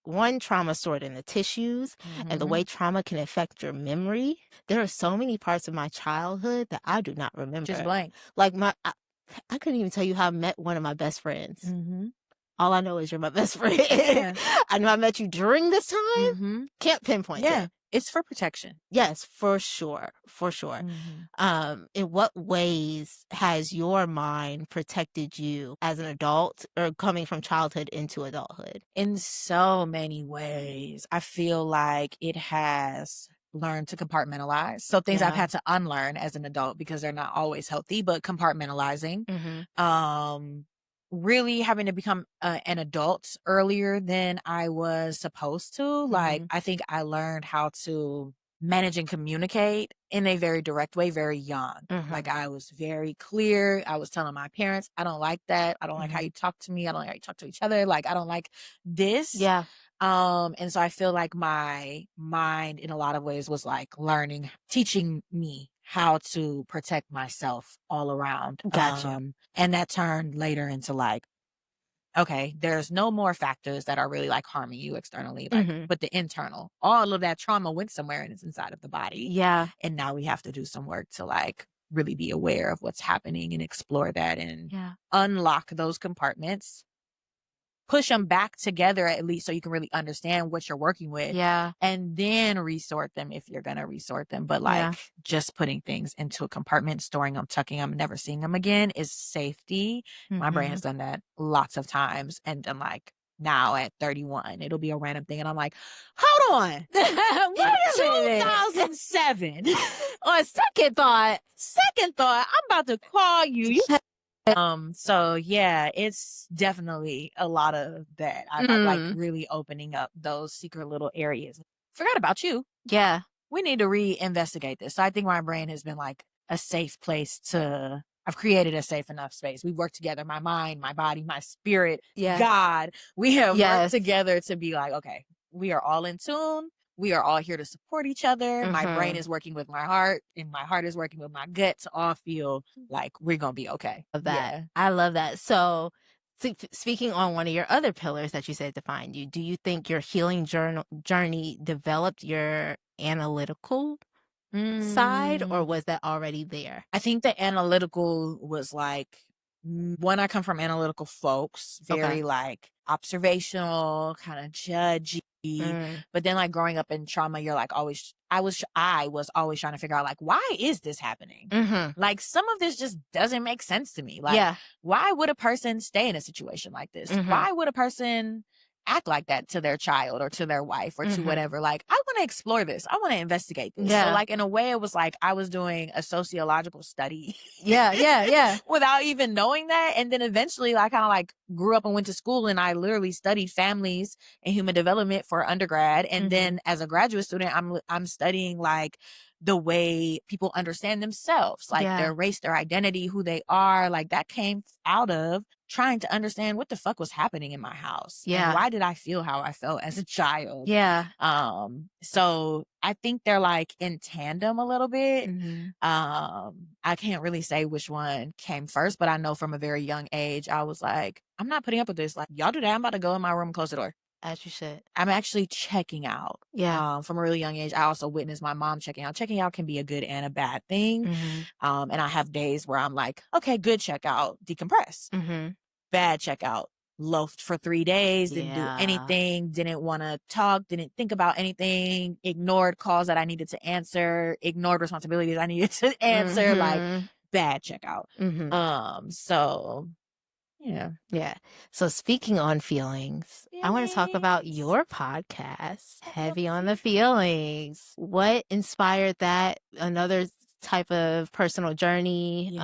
one, trauma stored in the tissues, and the way trauma can affect your memory. There are so many parts of my childhood that I do not remember. Just blank. Like I couldn't even tell you how I met one of my best friends. All I know is you're my best friend. I know I met you during this time. Can't pinpoint it. It's for protection. Yes, for sure. In what ways has your mind protected you as an adult or coming from childhood into adulthood? In so many ways. I feel like it has learned to compartmentalize. So things I've had to unlearn as an adult because they're not always healthy, but compartmentalizing. Really having to become an adult earlier than I was supposed to. Like, I think I learned how to manage and communicate in a very direct way, very young. Like, I was very clear. I was telling my parents, I don't like that. I don't like how you talk to me. I don't like how you talk to each other. Like, I don't like this. And so I feel like my mind in a lot of ways was like teaching me how to protect myself all around. Gotcha. And that turned later into like, okay, there's no more factors that are really like harming you externally, like, but the internal, all of that trauma went somewhere and it's inside of the body. And now we have to do some work to like really be aware of what's happening and explore that and unlock those compartments. Push them back together at least so you can really understand what you're working with. And then resort them if you're going to resort them. But like just putting things into a compartment, storing them, tucking them, never seeing them again is safety. My brain has done that lots of times and done like now at 31. It'll be a random thing. And I'm like, hold on. Wait a minute. 2007. On second thought, I'm about to call you. So yeah, it's definitely a lot of that. I'm like really opening up those secret little areas. Forgot about you. Yeah. We need to reinvestigate this. So I think my brain has been like a safe place I've created a safe enough space. We work together, my mind, my body, my spirit, God. We have worked together to be like, okay, we are all in tune. We are all here to support each other. My brain is working with my heart, and my heart is working with my gut to all feel like we're going to be okay. I love that. So, speaking on one of your other pillars that you said defined you, do you think your healing journey developed your analytical side, or was that already there? I think the analytical was like, when I come from analytical folks, very like observational, kind of judgy. But then like growing up in trauma, you're like I was always trying to figure out like, why is this happening? Like some of this just doesn't make sense to me. Like, why would a person stay in a situation like this? Why would a person act like that to their child or to their wife or to whatever? Like, I want to explore this. I want to investigate this. So like in a way it was like I was doing a sociological study. Without even knowing that. And then eventually I kind of like grew up and went to school, and I literally studied families and human development for undergrad. And then as a graduate student, I'm studying like the way people understand themselves, like their race, their identity, who they are. Like that came out of trying to understand what the fuck was happening in my house. And why did I feel how I felt as a child? So I think they're like in tandem a little bit. I can't really say which one came first, but I know from a very young age, I was like, I'm not putting up with this. Like, y'all do that. I'm about to go in my room and close the door. As you should. I'm actually checking out. From a really young age, I also witnessed my mom checking out. Checking out can be a good and a bad thing. And I have days where I'm like, okay, good checkout, decompress. Bad checkout, loafed for 3 days, didn't do anything, didn't want to talk, didn't think about anything, ignored calls that I needed to answer, ignored responsibilities I needed to answer, like bad checkout. So yeah. So speaking on feelings, I want to talk about your podcast, Heavy on the Feelings. What inspired that? Another type of personal journey.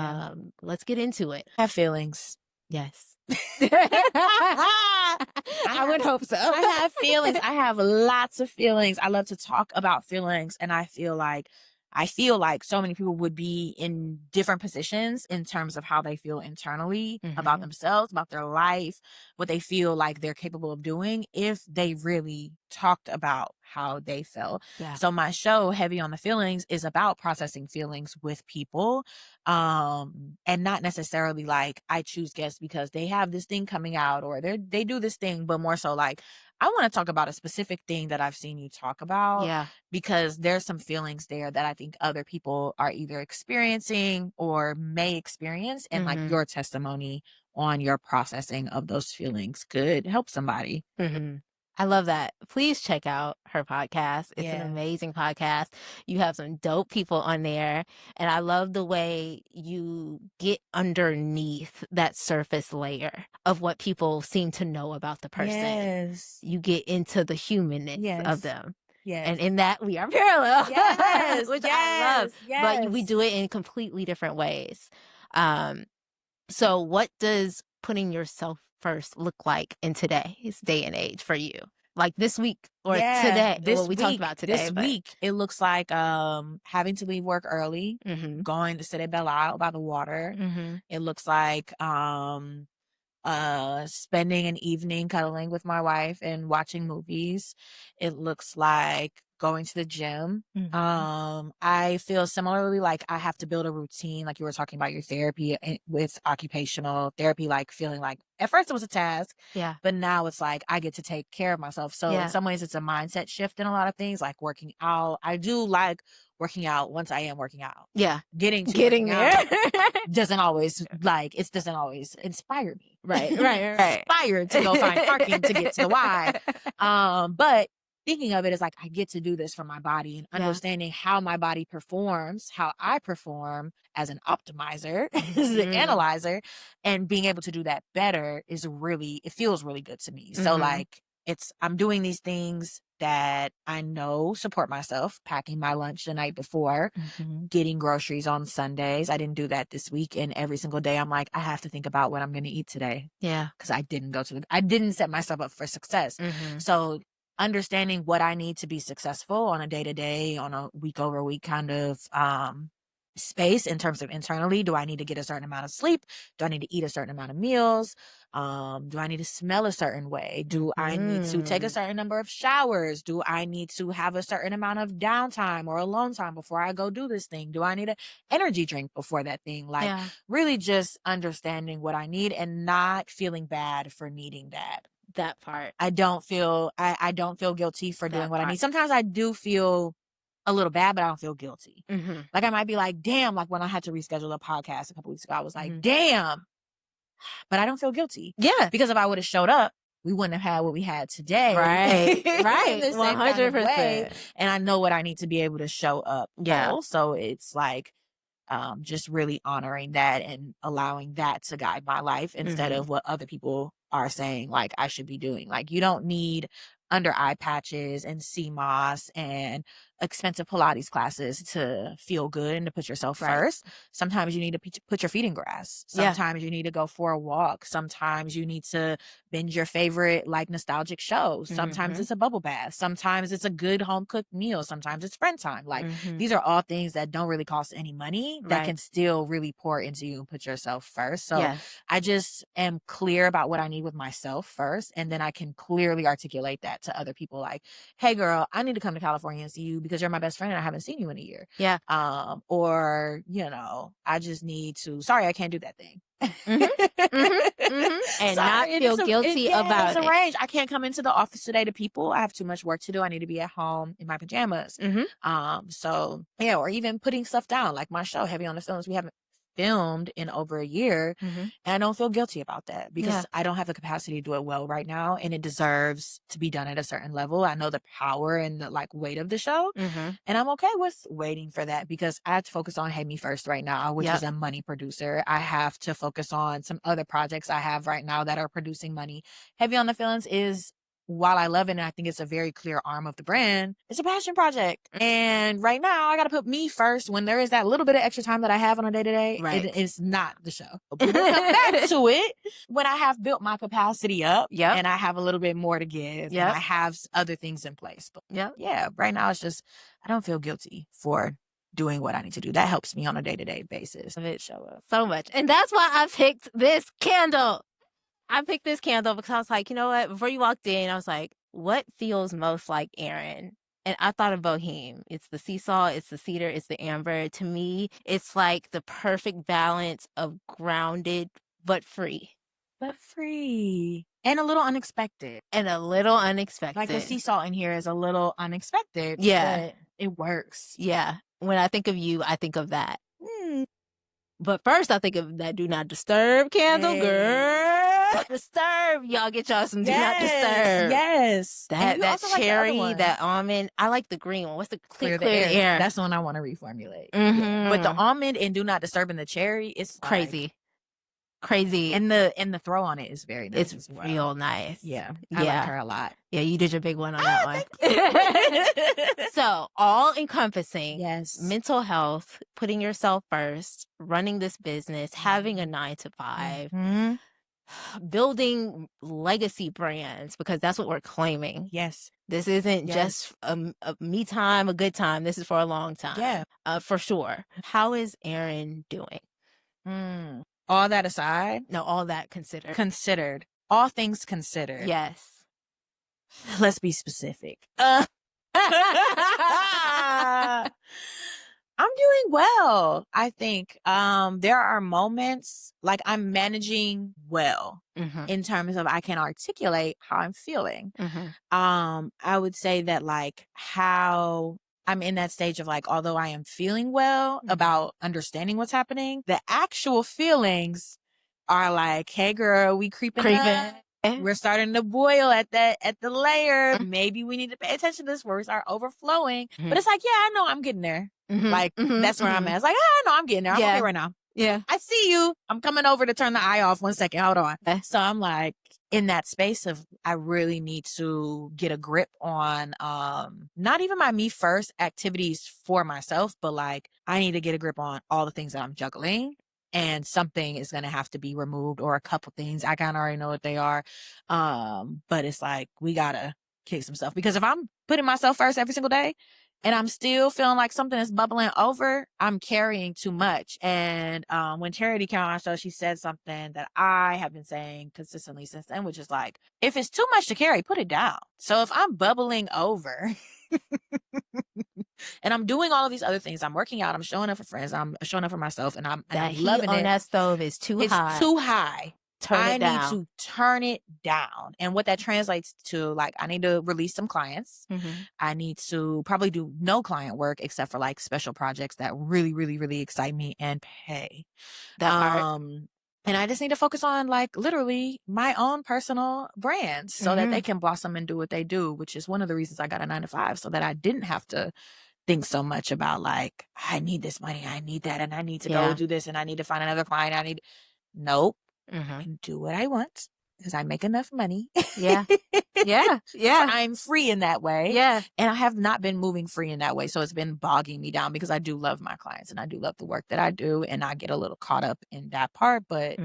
Let's get into it. I have feelings. Yes. I would hope so. I have feelings. I have lots of feelings. I love to talk about feelings, and I feel like so many people would be in different positions in terms of how they feel internally about themselves, about their life, what they feel like they're capable of doing if they really talked about how they felt. So my show, Heavy on the Feelings, is about processing feelings with people, and not necessarily like I choose guests because they have this thing coming out or they do this thing, but more so like I want to talk about a specific thing that I've seen you talk about, because there's some feelings there that I think other people are either experiencing or may experience, and like your testimony on your processing of those feelings could help somebody. I love that. Please check out her podcast. It's an amazing podcast. You have some dope people on there. And I love the way you get underneath that surface layer of what people seem to know about the person. You get into the humanness of them. And in that, we are parallel, which I love. But we do it in completely different ways. So what does putting yourself first look like in today's day and age for you? Like this week or today? We talked about today. This week, it looks like having to leave work early, going to sit at Belle Isle by the water. It looks like spending an evening cuddling with my wife and watching movies. It looks like going to the gym. I feel similarly like I have to build a routine, like you were talking about your therapy with occupational therapy, like feeling like at first it was a task, but now it's like I get to take care of myself. So in some ways it's a mindset shift in a lot of things, like working out. I do like working out once I am working out. Getting there doesn't always doesn't always inspire me. Right. Inspired to go find parking to get to the Y. But thinking of it as like, I get to do this for my body, and understanding how my body performs, how I perform as an optimizer, as an analyzer, and being able to do that better is really, it feels really good to me. So like, I'm doing these things that I know support myself, packing my lunch the night before, getting groceries on Sundays. I didn't do that this week. And every single day I'm like, I have to think about what I'm going to eat today. Yeah. Cause I didn't set myself up for success. So understanding what I need to be successful on a day-to-day, on a week-over-week kind of space in terms of internally. Do I need to get a certain amount of sleep? Do I need to eat a certain amount of meals? Do I need to smell a certain way? Do I need to take a certain number of showers? Do I need to have a certain amount of downtime or alone time before I go do this thing? Do I need an energy drink before that thing? Like really just understanding what I need and not feeling bad for needing that. That part. I don't feel guilty for doing what I need. Sometimes I do feel a little bad, but I don't feel guilty. Like I might be like, damn, like when I had to reschedule a podcast a couple weeks ago, I was like, damn, but I don't feel guilty. Yeah. Because if I would have showed up, we wouldn't have had what we had today. Right. Right. In the same 100%. Kind of way. And I know what I need to be able to show up. Yeah. So it's like, just really honoring that and allowing that to guide my life instead of what other people are saying like I should be doing. Like you don't need under eye patches and CMOS and expensive Pilates classes to feel good and to put yourself first. Sometimes you need to put your feet in grass. Sometimes you need to go for a walk. Sometimes you need to binge your favorite like nostalgic show. Sometimes it's a bubble bath. Sometimes it's a good home cooked meal. Sometimes it's friend time. Like these are all things that don't really cost any money that can still really pour into you and put yourself first. So I just am clear about what I need with myself first. And then I can clearly articulate that to other people like, hey girl, I need to come to California and see you because you're my best friend and I haven't seen you in a year. Yeah. Or, you know, I just need to, sorry, I can't do that thing. And not feel guilty about it. Arranged. I can't come into the office today to people. I have too much work to do. I need to be at home in my pajamas. So yeah, or even putting stuff down like my show, Heavy on the Feelings. We haven't filmed in over a year and I don't feel guilty about that because I don't have the capacity to do it well right now and it deserves to be done at a certain level. I know the power and the like weight of the show and I'm okay with waiting for that because I have to focus on Hey Me First right now, which is a money producer. I have to focus on some other projects I have right now that are producing money. Heavy on the Feelings is, while I love it and I think it's a very clear arm of the brand, it's a passion project. And right now I got to put me first when there is that little bit of extra time that I have on a day to day. It is not the show. We'll come back to it when I have built my capacity up and I have a little bit more to give and I have other things in place. But yeah, right now it's just, I don't feel guilty for doing what I need to do. That helps me on a day-to-day basis. Show up so much. And that's why I picked this candle. I picked this candle because I was like, you know what? Before you walked in, I was like, what feels most like Erin? And I thought of Boheme. It's the sea salt, it's the cedar, it's the amber. To me, it's like the perfect balance of grounded but free. But free. And a little unexpected. And a little unexpected. Like the sea salt in here is a little unexpected. Yeah. But it works. Yeah. When I think of you, I think of that. But first, I think of that Do Not Disturb candle, girl. Disturb. Y'all get y'all some Do Not Disturb. Yes. That cherry, like that almond. I like the green one. What's the clear the air? That's the one I want to reformulate. But the almond and Do Not Disturb and the cherry, it's crazy. Crazy. And the throw on it is very nice. It's real nice. Yeah. I like her a lot. Yeah, you did your big one on that one. So all encompassing mental health, putting yourself first, running this business, having a 9-to-5, building legacy brands, because that's what we're claiming. Yes. This isn't just a me time, a good time. This is for a long time. Yeah. For sure. How is Erin doing? All that aside? No, all that considered. Considered. All things considered. Yes. Let's be specific. I'm doing well. I think there are moments like I'm managing well in terms of I can articulate how I'm feeling. I would say that like how I'm in that stage of like, although I am feeling well about understanding what's happening, the actual feelings are like, hey girl, we creeping up. We're starting to boil at the layer. Maybe we need to pay attention to this where we start overflowing. But it's like, yeah, I know I'm getting there. Like, that's where I'm at. It's like, I know I'm getting there. I'm okay right now. Yeah. I see you. I'm coming over to turn the eye off. 1 second. Hold on. So I'm like in that space of I really need to get a grip on not even my me first activities for myself, but like I need to get a grip on all the things that I'm juggling. And something is going to have to be removed, or a couple things. I kind of already know what they are. But it's like, we got to kick some stuff, because if I'm putting myself first every single day and I'm still feeling like something is bubbling over, I'm carrying too much. And when Charity came on our show, she said something that I have been saying consistently since then, which is like, if it's too much to carry, put it down. So if I'm bubbling over and I'm doing all of these other things, I'm working out, I'm showing up for friends, I'm showing up for myself, and I'm loving it. On that stove is too high. It's too high. I need to turn it down. And what that translates to, like, I need to release some clients. I need to probably do no client work except for like special projects that really, really, really excite me and pay. And I just need to focus on like literally my own personal brands so that they can blossom and do what they do, which is one of the reasons I got a 9-to-5, so that I didn't have to think so much about like, I need this money, I need that, and I need to go do this, and I need to find another client. Nope. I can do what I want because I make enough money. Yeah. I'm free in that way. Yeah. And I have not been moving free in that way. So it's been bogging me down, because I do love my clients and I do love the work that I do. And I get a little caught up in that part. But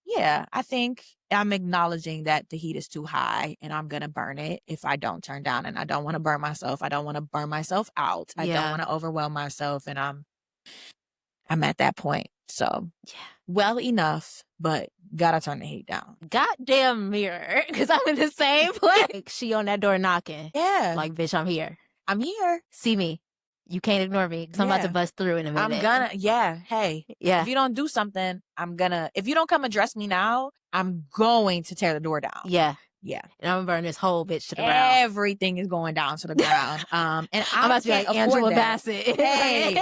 yeah, I think I'm acknowledging that the heat is too high and I'm going to burn it if I don't turn down. And I don't want to burn myself. I don't want to burn myself out. I don't want to overwhelm myself. And I'm at that point. So well enough, but gotta turn the heat down. Goddamn mirror, because I'm in the same place. She on that door knocking. Yeah. Like, bitch, I'm here. I'm here. See me. You can't ignore me, because I'm about to bust through in a minute. I'm gonna, hey. Yeah. If you don't do something, if you don't come address me now, I'm going to tear the door down. Yeah. Yeah. And I'm gonna burn this whole bitch to the ground. Everything is going down to the ground. And I'm about to be like Angela Bassett. Hey,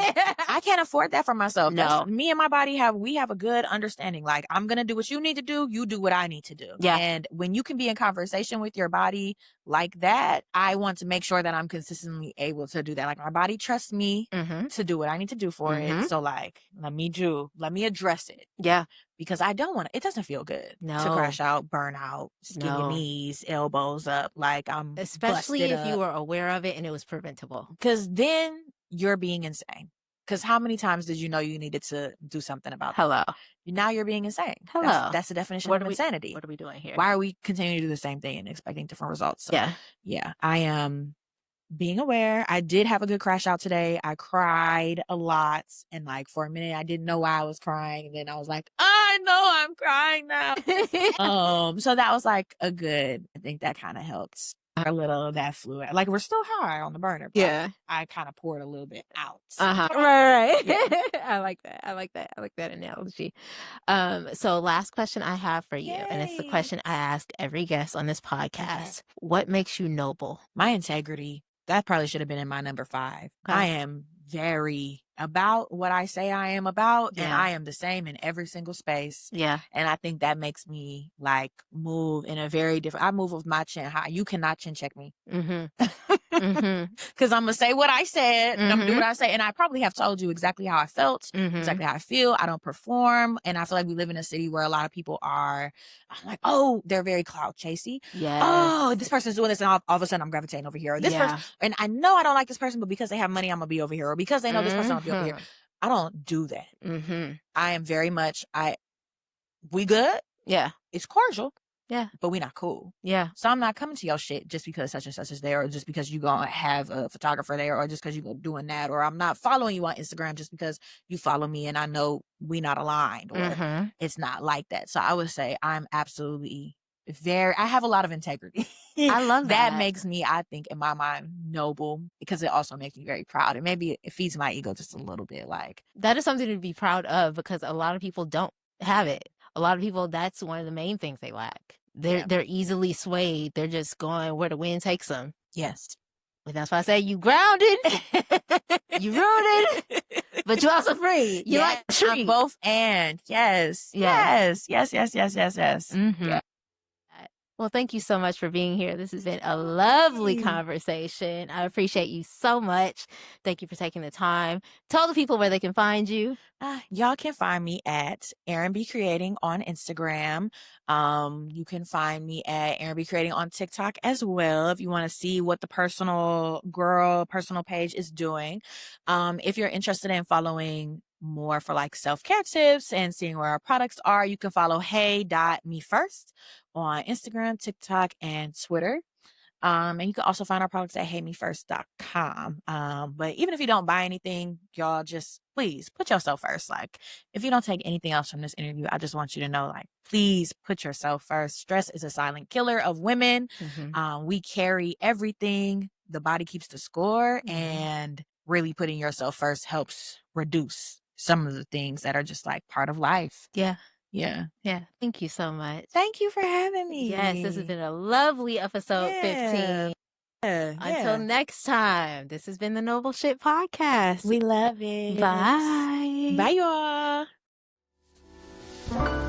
I can't afford that for myself. No. Me and my body we have a good understanding. Like, I'm going to do what you need to do. You do what I need to do. Yeah. And when you can be in conversation with your body like that, I want to make sure that I'm consistently able to do that. Like, my body trusts me to do what I need to do for it. So like, let me address it. Yeah. Because I don't want it doesn't feel good to crash out, burn out, skinny knees, elbows up. Like, I'm especially if you were aware of it and it was preventable. Because then you're being insane. Because how many times did you know you needed to do something about that? Now you're being insane. That's the definition of insanity. What are we doing here? Why are we continuing to do the same thing and expecting different results? So, yeah, I am being aware. I did have a good crash out today. I cried a lot. And like for a minute, I didn't know why I was crying. And then I was like, I know I'm crying now. So that was like I think that kind of helped. A little of that fluid. Like, we're still high on the burner. But I kind of poured a little bit out. Right. Yeah. I like that analogy. So last question I have for you, and it's the question I ask every guest on this podcast. What makes you noble? My integrity. That probably should have been in my number 5. I am very about what I say I am about, and I am the same in every single space. Yeah. And I think that makes me like move in a very different, I move with my chin high. You cannot chin check me. Because I'm going to say what I said, and I'm going to do what I say. And I probably have told you exactly how I felt, exactly how I feel. I don't perform. And I feel like we live in a city where a lot of people I'm like, oh, they're very cloud chasey. Yeah. Oh, this person's doing this, and all of a sudden I'm gravitating over here. Or this person, and I know I don't like this person, but because they have money, I'm going to be over here. Or because they know this person, I'll be over here. I don't do that. I am very much, we good? Yeah. It's cordial. Yeah. But we not cool. Yeah. So I'm not coming to your shit just because such and such is there, or just because you gonna have a photographer there, or just because you go doing that, or I'm not following you on Instagram just because you follow me and I know we not aligned, or it's not like that. So I would say I'm absolutely I have a lot of integrity. I love that. That makes me, I think, in my mind, noble, because it also makes me very proud. And maybe it feeds my ego just a little bit. Like, that is something to be proud of, because a lot of people don't have it. A lot of people, that's one of the main things they lack. They're easily swayed. They're just going where the wind takes them. Yes. But that's why I say you grounded, you rooted, but you also free. You like a tree. I'm both and. Yes. Yeah. Yes. Mm-hmm. Yeah. Well, thank you so much for being here. This has been a lovely conversation. I appreciate you so much. Thank you for taking the time. Tell the people where they can find you. Y'all can find me at Erin Be Creating on Instagram. You can find me at Erin Be Creating on TikTok as well if you want to see what the personal page is doing. If you're interested in following more for like self-care tips and seeing where our products are, you can follow hey.mefirst on Instagram, TikTok, and Twitter. And you can also find our products at heymefirst.com. But even if you don't buy anything, y'all just please put yourself first. Like, if you don't take anything else from this interview, I just want you to know, like, please put yourself first. Stress is a silent killer of women. We carry everything. The body keeps the score, and really putting yourself first helps reduce some of the things that are just like part of life. Yeah. Yeah. Yeah. Thank you so much. Thank you for having me. Yes, this has been a lovely episode 15. Until next time, this has been the Noble Shit Podcast. We love it. Bye. Bye, y'all.